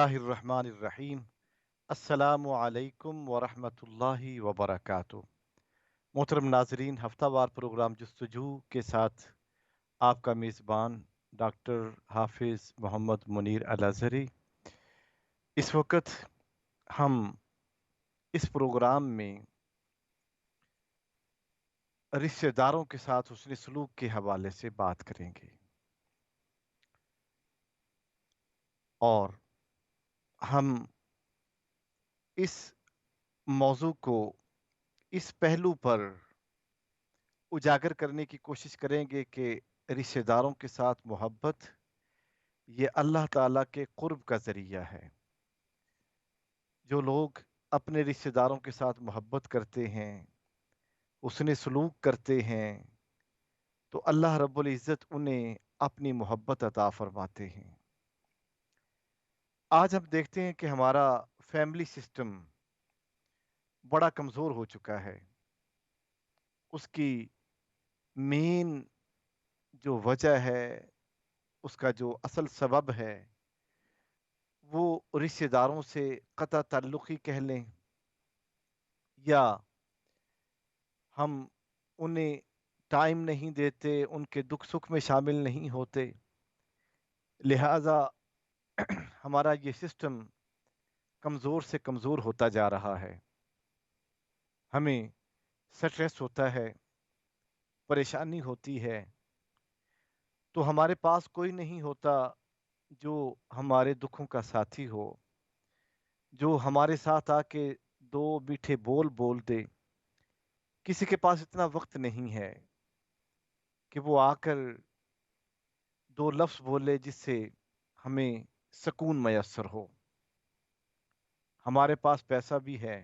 اللہ الرحمن الرحیم۔ السلام علیکم ورحمۃ اللہ وبرکاتہ۔ محترم ناظرین، ہفتہ وار پروگرام جستجو کے ساتھ آپ کا میزبان ڈاکٹر حافظ محمد منیر الازہری۔ اس وقت ہم اس پروگرام میں رشتہ داروں کے ساتھ حسن سلوک کے حوالے سے بات کریں گے، اور ہم اس موضوع کو اس پہلو پر اجاگر کرنے کی کوشش کریں گے کہ رشتہ داروں کے ساتھ محبت یہ اللہ تعالیٰ کے قرب کا ذریعہ ہے۔ جو لوگ اپنے رشتہ داروں کے ساتھ محبت کرتے ہیں، حسن سلوک کرتے ہیں، تو اللہ رب العزت انہیں اپنی محبت عطا فرماتے ہیں۔ آج ہم دیکھتے ہیں کہ ہمارا فیملی سسٹم بڑا کمزور ہو چکا ہے۔ اس کی مین جو وجہ ہے، اس کا جو اصل سبب ہے، وہ رشتہ داروں سے قطع تعلقی کہہ لیں، یا ہم انہیں ٹائم نہیں دیتے، ان کے دکھ سکھ میں شامل نہیں ہوتے، لہٰذا ہمارا یہ سسٹم کمزور سے کمزور ہوتا جا رہا ہے۔ ہمیں سٹریس ہوتا ہے، پریشانی ہوتی ہے، تو ہمارے پاس کوئی نہیں ہوتا جو ہمارے دکھوں کا ساتھی ہو، جو ہمارے ساتھ آ کے دو میٹھے بول بول دے۔ کسی کے پاس اتنا وقت نہیں ہے کہ وہ آ کر دو لفظ بولے جس سے ہمیں سکون میسر ہو۔ ہمارے پاس پیسہ بھی ہے،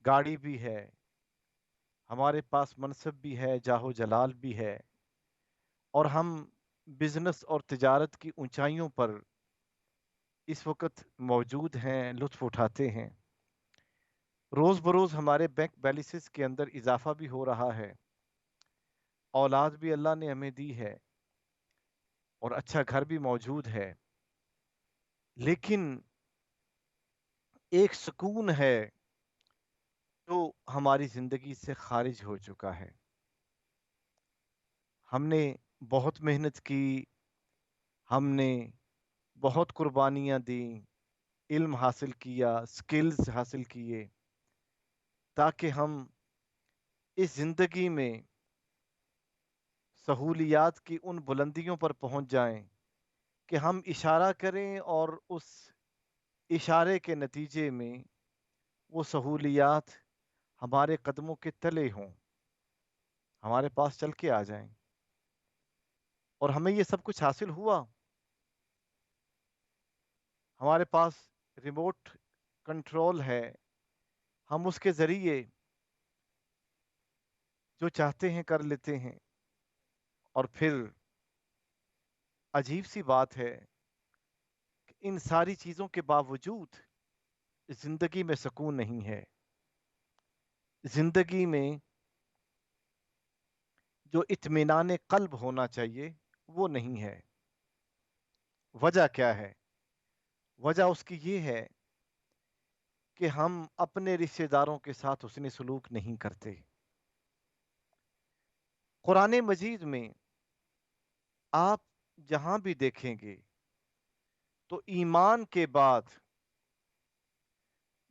گاڑی بھی ہے، ہمارے پاس منصب بھی ہے، جاہ و جلال بھی ہے، اور ہم بزنس اور تجارت کی اونچائیوں پر اس وقت موجود ہیں، لطف اٹھاتے ہیں۔ روز بروز ہمارے بینک بیلنسز کے اندر اضافہ بھی ہو رہا ہے، اولاد بھی اللہ نے ہمیں دی ہے، اور اچھا گھر بھی موجود ہے، لیکن ایک سکون ہے جو ہماری زندگی سے خارج ہو چکا ہے۔ ہم نے بہت محنت کی، ہم نے بہت قربانیاں دیں، علم حاصل کیا، سکلز حاصل کیے، تاکہ ہم اس زندگی میں سہولیات کی ان بلندیوں پر پہنچ جائیں کہ ہم اشارہ کریں اور اس اشارے کے نتیجے میں وہ سہولیات ہمارے قدموں کے تلے ہوں، ہمارے پاس چل کے آ جائیں۔ اور ہمیں یہ سب کچھ حاصل ہوا۔ ہمارے پاس ریموٹ کنٹرول ہے، ہم اس کے ذریعے جو چاہتے ہیں کر لیتے ہیں، اور پھر عجیب سی بات ہے کہ ان ساری چیزوں کے باوجود زندگی میں سکون نہیں ہے۔ زندگی میں جو اطمینان قلب ہونا چاہیے وہ نہیں ہے۔ وجہ کیا ہے؟ وجہ اس کی یہ ہے کہ ہم اپنے رشتہ داروں کے ساتھ حسن سلوک نہیں کرتے۔ قرآن مجید میں آپ جہاں بھی دیکھیں گے تو ایمان کے بعد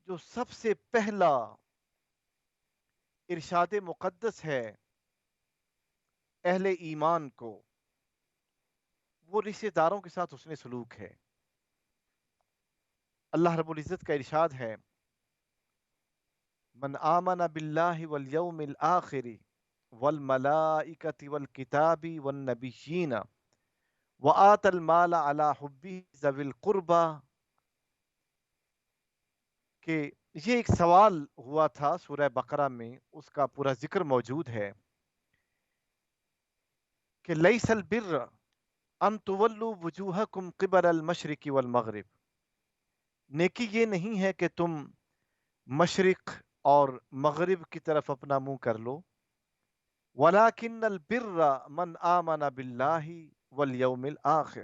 جو سب سے پہلا ارشاد مقدس ہے اہل ایمان کو، وہ رشتہ داروں کے ساتھ حسن سلوک ہے۔ اللہ رب العزت کا ارشاد ہے، من آمن باللہ والیوم الآخر والملائکۃ والکتاب والنبیین وآت المال علی حبہ ذوی القربى، کہ یہ ایک سوال ہوا تھا سورہ بقرہ میں، اس کا پورا ذکر موجود ہے کہ لیس البر ان تولوا وجوہکم قبل المشرق والمغرب، نیکی یہ نہیں ہے کہ تم مشرق اور مغرب کی طرف اپنا منہ کر لو، ولیکن البر من آمن باللہ والیوم الآخر،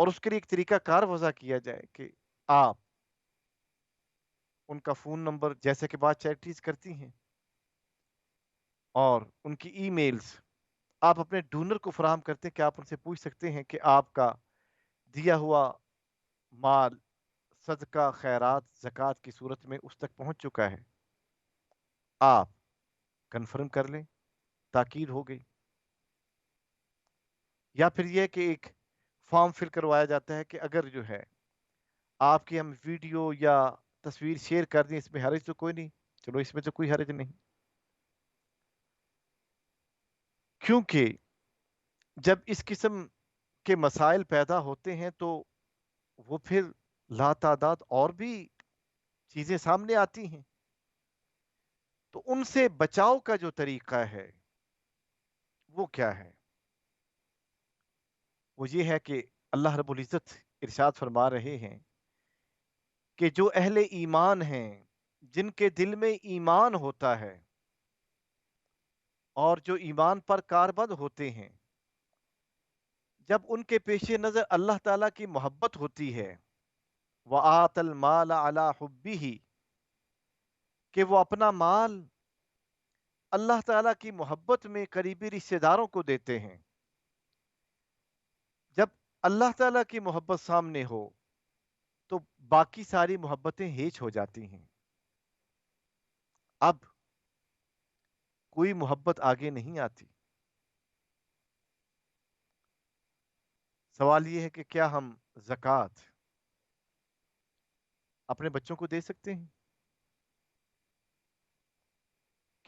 اور اس کے لیے ایک طریقہ کار وضع کیا جائے کہ آپ ان کا فون نمبر، جیسے کہ بات چیریٹیز کرتی ہیں، اور ان کی ای میلز آپ اپنے ڈونر کو فراہم کرتے ہیں کہ آپ ان سے پوچھ سکتے ہیں کہ آپ کا دیا ہوا مال صدقہ، خیرات، زکوٰۃ کی صورت میں اس تک پہنچ چکا ہے، آپ کنفرم کر لیں، تاکید ہو گئی۔ یا پھر یہ کہ ایک فارم فل کروایا جاتا ہے کہ اگر جو ہے آپ کی ہم ویڈیو یا تصویر شیئر کر دیں، اس میں حرج تو کوئی نہیں، چلو اس میں تو کوئی حرج نہیں، کیونکہ جب اس قسم کے مسائل پیدا ہوتے ہیں تو وہ پھر لاتعداد اور بھی چیزیں سامنے آتی ہیں، تو ان سے بچاؤ کا جو طریقہ ہے وہ کیا ہے؟ وہ یہ ہے کہ اللہ رب العزت ارشاد فرما رہے ہیں کہ جو اہل ایمان ہیں، جن کے دل میں ایمان ہوتا ہے اور جو ایمان پر کاربند ہوتے ہیں، جب ان کے پیش نظر اللہ تعالیٰ کی محبت ہوتی ہے، وَآتَ الْمَالَ عَلَى حُبِّهِ، کہ وہ اپنا مال اللہ تعالیٰ کی محبت میں قریبی رشتہ داروں کو دیتے ہیں، جب اللہ تعالیٰ کی محبت سامنے ہو تو باقی ساری محبتیں ہیچ ہو جاتی ہیں، اب کوئی محبت آگے نہیں آتی۔ سوال یہ ہے کہ کیا ہم زکوٰۃ اپنے بچوں کو دے سکتے ہیں؟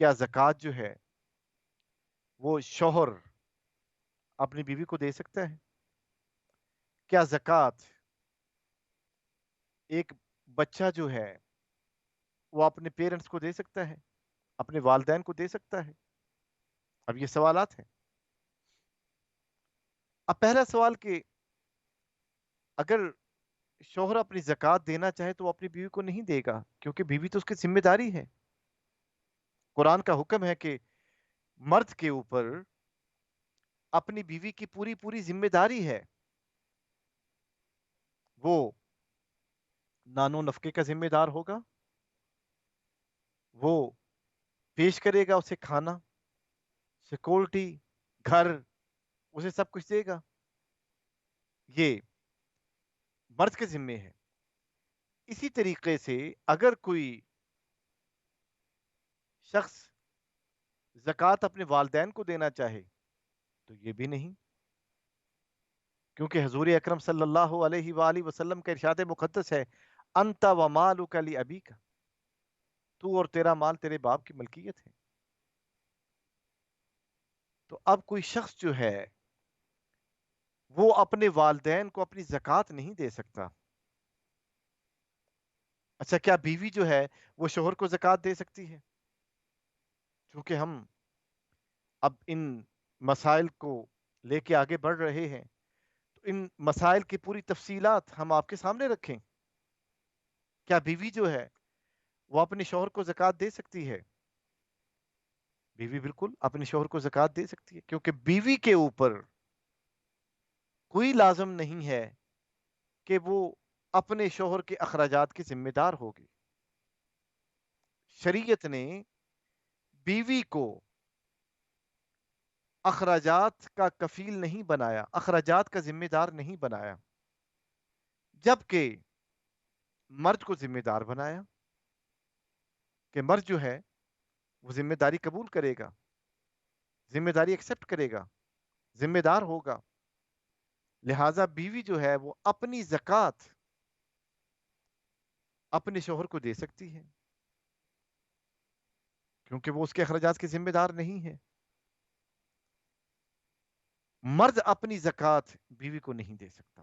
کیا زکوٰۃ جو ہے وہ شوہر اپنی بیوی کو دے سکتا ہے؟ کیا زکوٰۃ ایک بچہ جو ہے وہ اپنے پیرنٹس کو دے سکتا ہے، اپنے والدین کو دے سکتا ہے؟ اب یہ سوالات ہیں۔ اب پہلا سوال کہ اگر شوہر اپنی زکوٰۃ دینا چاہے تو وہ اپنی بیوی کو نہیں دے گا، کیونکہ بیوی تو اس کی ذمہ داری ہے۔ قرآن کا حکم ہے کہ مرد کے اوپر اپنی بیوی کی پوری پوری ذمہ داری ہے، وہ نان و نفقے کا ذمہ دار ہوگا، وہ پیش کرے گا اسے کھانا، سیکورٹی، گھر، اسے سب کچھ دے گا، یہ مرد کے ذمے ہے۔ اسی طریقے سے اگر کوئی شخص زکوٰۃ اپنے والدین کو دینا چاہے تو یہ بھی نہیں، کیونکہ حضور اکرم صلی اللہ علیہ وآلہ وسلم کا ارشاد مقدس ہے، انت و مالک لابیک، تو اور تیرا مال تیرے باپ کی ملکیت ہے۔ تو اب کوئی شخص جو ہے وہ اپنے والدین کو اپنی زکوٰۃ نہیں دے سکتا۔ اچھا، کیا بیوی جو ہے وہ شوہر کو زکوٰۃ دے سکتی ہے؟ چونکہ ہم اب ان مسائل کو لے کے آگے بڑھ رہے ہیں تو ان مسائل کی پوری تفصیلات ہم آپ کے سامنے رکھیں۔ کیا بیوی جو ہے وہ اپنے شوہر کو زکوٰۃ دے سکتی ہے؟ بیوی بالکل اپنے شوہر کو زکوٰۃ دے سکتی ہے، کیونکہ بیوی کے اوپر کوئی لازم نہیں ہے کہ وہ اپنے شوہر کے اخراجات کی ذمہ دار ہوگی۔ شریعت نے بیوی کو اخراجات کا کفیل نہیں بنایا، اخراجات کا ذمہ دار نہیں بنایا، جبکہ مرد کو ذمہ دار بنایا کہ مرد جو ہے وہ ذمہ داری قبول کرے گا، ذمہ داری ایکسپٹ کرے گا، ذمہ دار ہوگا، لہٰذا بیوی جو ہے وہ اپنی زکوٰۃ اپنے شوہر کو دے سکتی ہے، کیونکہ وہ اس کے اخراجات کے ذمہ دار نہیں ہے۔ مرد اپنی زکوٰۃ بیوی کو نہیں دے سکتا۔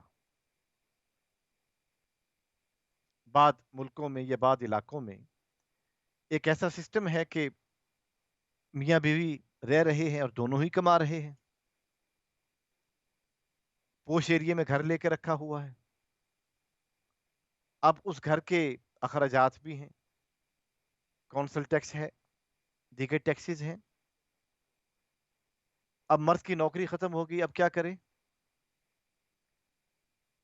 بعض ملکوں میں یا بعض علاقوں میں ایک ایسا سسٹم ہے کہ میاں بیوی رہ رہے ہیں اور دونوں ہی کما رہے ہیں، پوش ایریے میں گھر لے کے رکھا ہوا ہے، اب اس گھر کے اخراجات بھی ہیں، کونسل ٹیکس ہے، دیگر ٹیکسز ہیں، اب مرد کی نوکری ختم ہوگی، اب کیا کرے؟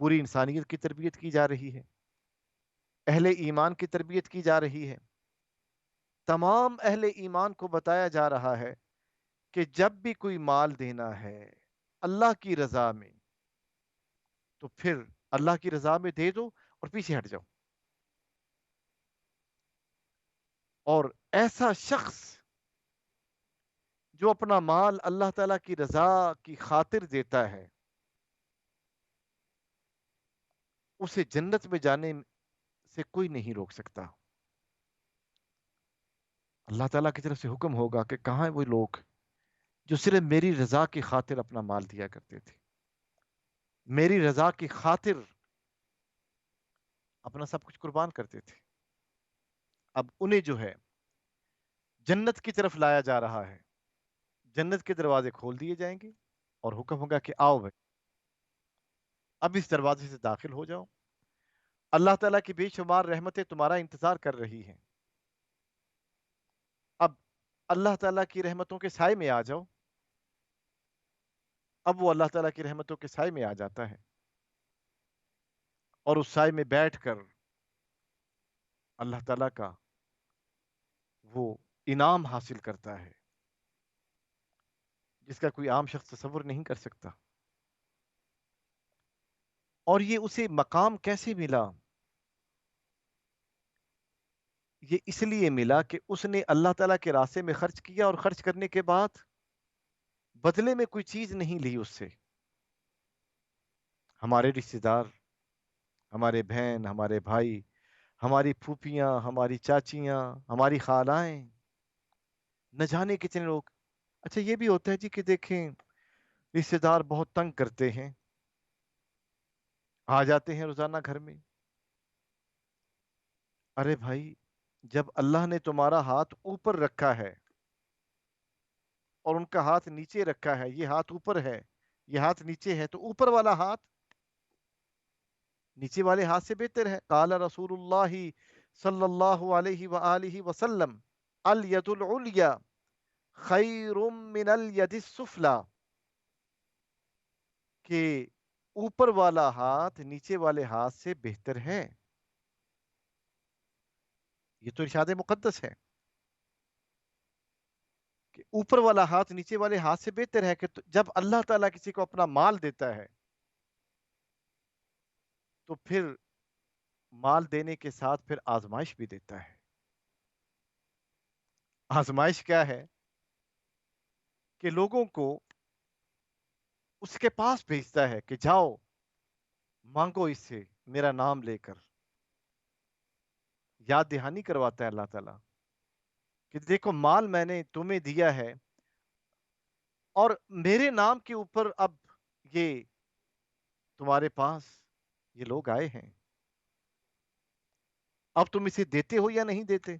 پوری انسانیت کی تربیت کی جا رہی ہے، اہل ایمان کی تربیت کی جا رہی ہے، تمام اہل ایمان کو بتایا جا رہا ہے کہ جب بھی کوئی مال دینا ہے اللہ کی رضا میں، تو پھر اللہ کی رضا میں دے دو اور پیچھے ہٹ جاؤ. اور ایسا شخص جو اپنا مال اللہ تعالیٰ کی رضا کی خاطر دیتا ہے، اسے جنت میں جانے سے کوئی نہیں روک سکتا. اللہ تعالیٰ کی طرف سے حکم ہوگا کہ کہاں ہیں وہ لوگ جو صرف میری رضا کی خاطر اپنا مال دیا کرتے تھے، میری رضا کی خاطر اپنا سب کچھ قربان کرتے تھے. اب انہیں جو ہے جنت کی طرف لایا جا رہا ہے، جنت کے دروازے کھول دیے جائیں گے اور حکم ہوگا کہ آؤ بھائی، اب اس دروازے سے داخل ہو جاؤ. اللہ تعالیٰ کی بے شمار رحمتیں تمہارا انتظار کر رہی ہیں. اب اللہ تعالیٰ کی رحمتوں کے سائے میں آ جاؤ. اب وہ اللہ تعالیٰ کی رحمتوں کے سائے میں آ جاتا ہے اور اس سائے میں بیٹھ کر اللہ تعالیٰ کا وہ انعام حاصل کرتا ہے جس کا کوئی عام شخص تصور نہیں کر سکتا. اور یہ اسے مقام کیسے ملا؟ یہ اس لیے ملا کہ اس نے اللہ تعالیٰ کے راستے میں خرچ کیا اور خرچ کرنے کے بعد بدلے میں کوئی چیز نہیں لی اس سے. ہمارے رشتے دار، ہمارے بہن، ہمارے بھائی، ہماری پھوپھیاں، ہماری چاچیاں، ہماری خالائیں، نہ جانے کتنے لوگ. اچھا یہ بھی ہوتا ہے جی کہ دیکھیں رشتے دار بہت تنگ کرتے ہیں، آ جاتے ہیں روزانہ گھر میں. ارے بھائی، جب اللہ نے تمہارا ہاتھ اوپر رکھا ہے اور ان کا ہاتھ نیچے رکھا ہے، یہ ہاتھ اوپر ہے یہ ہاتھ نیچے ہے، تو اوپر والا ہاتھ نیچے والے ہاتھ سے بہتر ہے. قال رسول اللہ صلی اللہ علیہ وآلہ وسلم الید العلیٰ خیر من الید السفلی، کہ اوپر والا ہاتھ نیچے والے ہاتھ سے بہتر ہے. یہ تو ارشاد مقدس ہے کہ اوپر والا ہاتھ نیچے والے ہاتھ سے بہتر ہے. کہ جب اللہ تعالیٰ کسی کو اپنا مال دیتا ہے تو پھر مال دینے کے ساتھ پھر آزمائش بھی دیتا ہے. آزمائش کیا ہے؟ کہ لوگوں کو اس کے پاس بھیجتا ہے کہ جاؤ مانگو اس سے، میرا نام لے کر یاد دہانی کرواتا ہے اللہ تعالیٰ کہ دیکھو مال میں نے تمہیں دیا ہے اور میرے نام کے اوپر اب یہ تمہارے پاس یہ لوگ آئے ہیں، اب تم اسے دیتے ہو یا نہیں دیتے.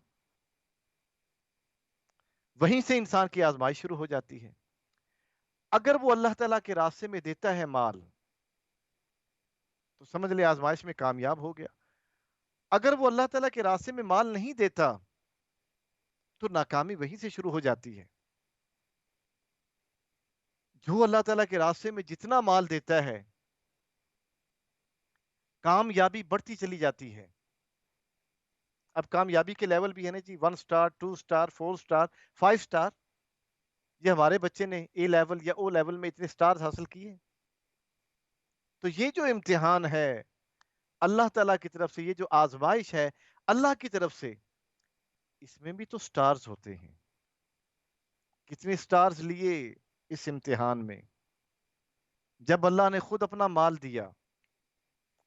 وہیں سے انسان کی آزمائش شروع ہو جاتی ہے. اگر وہ اللہ تعالیٰ کے راستے میں دیتا ہے مال تو سمجھ لے آزمائش میں کامیاب ہو گیا. اگر وہ اللہ تعالیٰ کے راستے میں مال نہیں دیتا تو ناکامی وہیں سے شروع ہو جاتی ہے. جو اللہ تعالیٰ کے راستے میں جتنا مال دیتا ہے کامیابی بڑھتی چلی جاتی ہے. اب کامیابی کے لیول بھی ہے نا جی، 1 سٹار، 2 سٹار، 4 سٹار، 5 سٹار. یہ ہمارے بچے نے اے لیول یا او لیول میں اتنے سٹارز حاصل کیے. تو یہ جو امتحان ہے اللہ تعالیٰ کی طرف سے، یہ جو آزمائش ہے اللہ کی طرف سے، اس میں بھی تو سٹارز ہوتے ہیں. کتنے سٹارز لیے اس امتحان میں؟ جب اللہ نے خود اپنا مال دیا،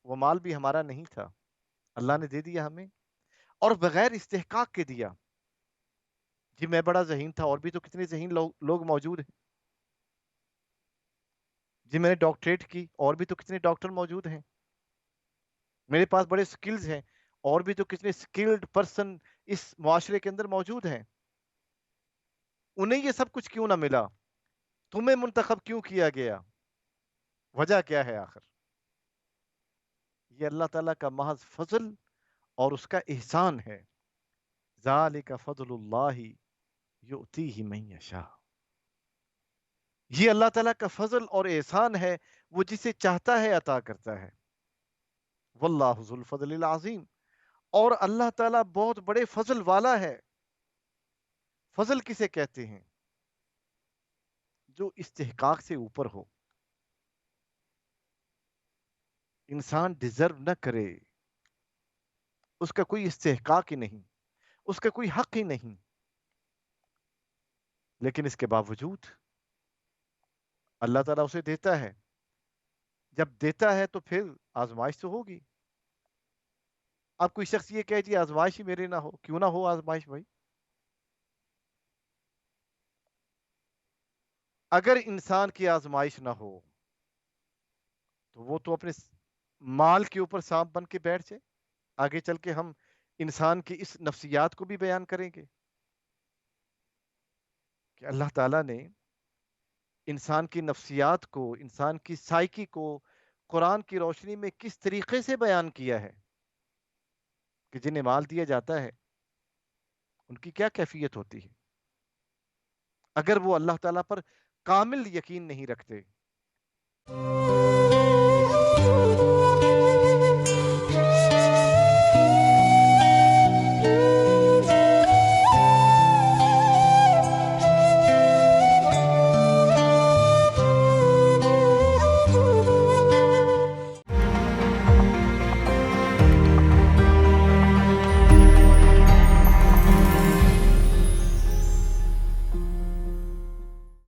وہ مال بھی ہمارا نہیں تھا، اللہ نے دے دیا ہمیں اور بغیر استحقاق کے دیا. جی میں بڑا ذہین تھا، اور بھی تو کتنے ذہین لوگ موجود ہیں. جی میں نے ڈاکٹریٹ کی، اور بھی تو کتنے ڈاکٹر موجود ہیں. میرے پاس بڑے سکلز ہیں، اور بھی تو کتنے سکلڈ پرسن اس معاشرے کے اندر موجود ہیں. انہیں یہ سب کچھ کیوں نہ ملا؟ تمہیں منتخب کیوں کیا گیا؟ وجہ کیا ہے آخر؟ یہ اللہ تعالیٰ کا محض فضل اور اس کا احسان ہے. ذالک فضل اللہ یؤتیہ من یشاء. یہ اللہ تعالیٰ کا فضل اور احسان ہے، وہ جسے چاہتا ہے عطا کرتا ہے. واللہ ذو الفضل العظیم، اور اللہ تعالیٰ بہت بڑے فضل والا ہے۔ فضل کسے کہتے ہیں؟ جو استحقاق سے اوپر ہو، انسان ڈیزرو نہ کرے، اس کا کوئی استحقاق ہی نہیں، اس کا کوئی حق ہی نہیں، لیکن اس کے باوجود اللہ تعالیٰ اسے دیتا ہے۔ جب دیتا ہے تو پھر آزمائش تو ہوگی۔ اب کوئی شخص یہ کہے جی آزمائش ہی میرے نہ ہو، کیوں نہ ہو آزمائش بھائی؟ اگر انسان کی آزمائش نہ ہو تو وہ تو اپنے مال کے اوپر سانپ بن کے بیٹھ جائے۔ آگے چل کے ہم انسان کی اس نفسیات کو بھی بیان کریں گے کہ اللہ تعالیٰ نے انسان کی نفسیات کو، انسان کی سائیکی کو قرآن کی روشنی میں کس طریقے سے بیان کیا ہے کہ جنہیں مال دیا جاتا ہے ان کی کیا کیفیت ہوتی ہے اگر وہ اللہ تعالیٰ پر کامل یقین نہیں رکھتے۔